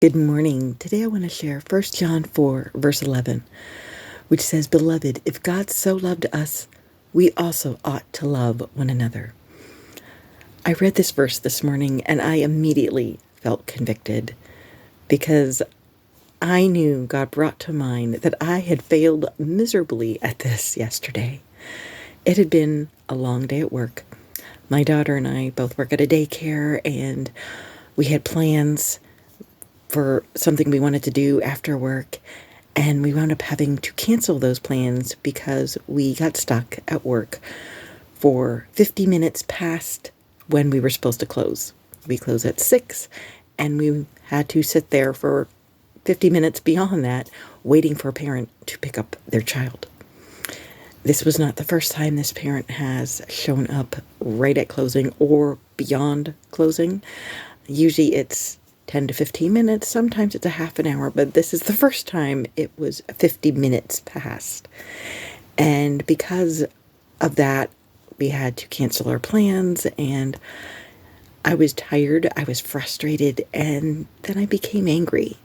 Good morning. Today I want to share 1 John 4, verse 11, which says, "Beloved, if God so loved us, we also ought to love one another." I read this verse this morning and I immediately felt convicted because I knew God brought to mind that I had failed miserably at this yesterday. It had been a long day at work. My daughter and I both work at a daycare, and we had plans for something we wanted to do after work, and we wound up having to cancel those plans because we got stuck at work for 50 minutes past when we were supposed to close. We close at 6, and we had to sit there for 50 minutes beyond that waiting for a parent to pick up their child. This was not the first time this parent has shown up right at closing or beyond closing. Usually it's 10 to 15 minutes. Sometimes it's a half an hour, but this is the first time it was 50 minutes past. And because of that, we had to cancel our plans, and I was tired, I was frustrated, and then I became angry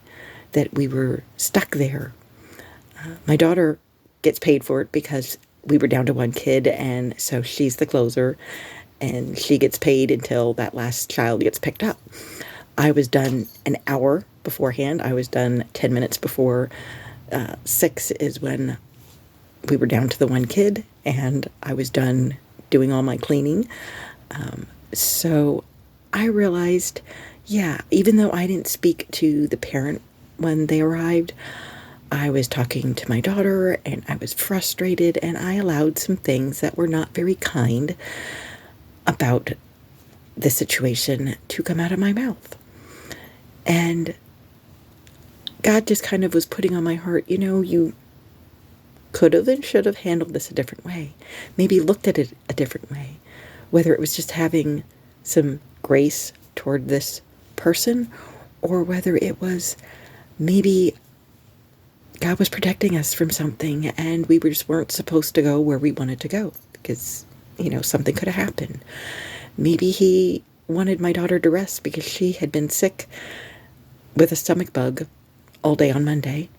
that we were stuck there. My daughter gets paid for it because we were down to one kid, and so she's the closer, and she gets paid until that last child gets picked up. I was done an hour beforehand. I was done 10 minutes before 6 is when we were down to the one kid, and I was done doing all my cleaning. So I realized, yeah, even though I didn't speak to the parent when they arrived, I was talking to my daughter, and I was frustrated, and I allowed some things that were not very kind about the situation to come out of my mouth. And God just kind of was putting on my heart, you could have and should have handled this a different way. Maybe looked at it a different way. Whether it was just having some grace toward this person, or whether it was maybe God was protecting us from something and we just weren't supposed to go where we wanted to go because, something could have happened. Maybe He wanted my daughter to rest because she had been sick with a stomach bug all day on Monday.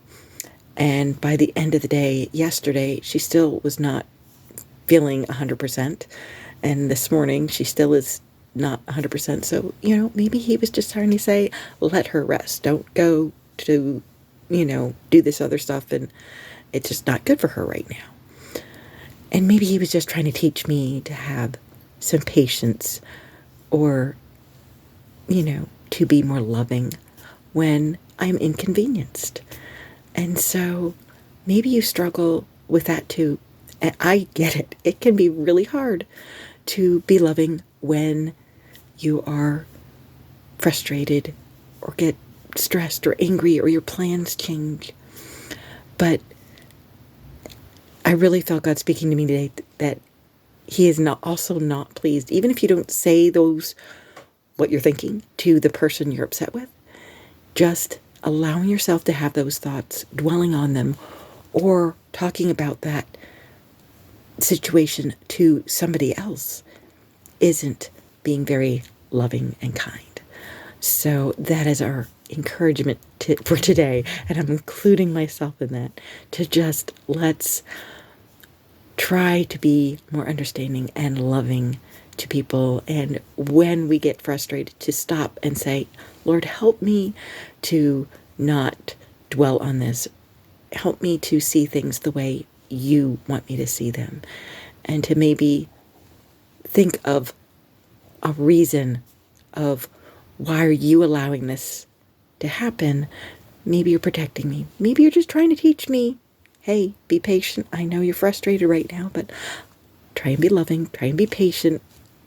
And by the end of the day, yesterday, she still was not feeling 100%. And this morning, she still is not 100%. So, maybe He was just trying to say, let her rest. Don't go to, do this other stuff. And it's just not good for her right now. And maybe He was just trying to teach me to have some patience, or, to be more loving when I'm inconvenienced. And so maybe you struggle with that too. And I get it. It can be really hard to be loving when you are frustrated or get stressed or angry or your plans change. But I really felt God speaking to me today that He is also not pleased, even if you don't say what you're thinking to the person you're upset with. Just allowing yourself to have those thoughts, dwelling on them, or talking about that situation to somebody else isn't being very loving and kind. So that is our encouragement for today, and I'm including myself in that, to just let's try to be more understanding and loving to people, and when we get frustrated, to stop and say, Lord, help me to not dwell on this. Help me to see things the way You want me to see them, and to maybe think of a reason of why are You allowing this to happen. Maybe You're protecting me. Maybe You're just trying to teach me, hey, be patient. I know you're frustrated right now, but try and be loving, try and be patient,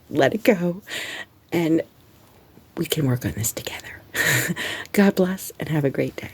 let it go, and we can work on this together. God bless and have a great day.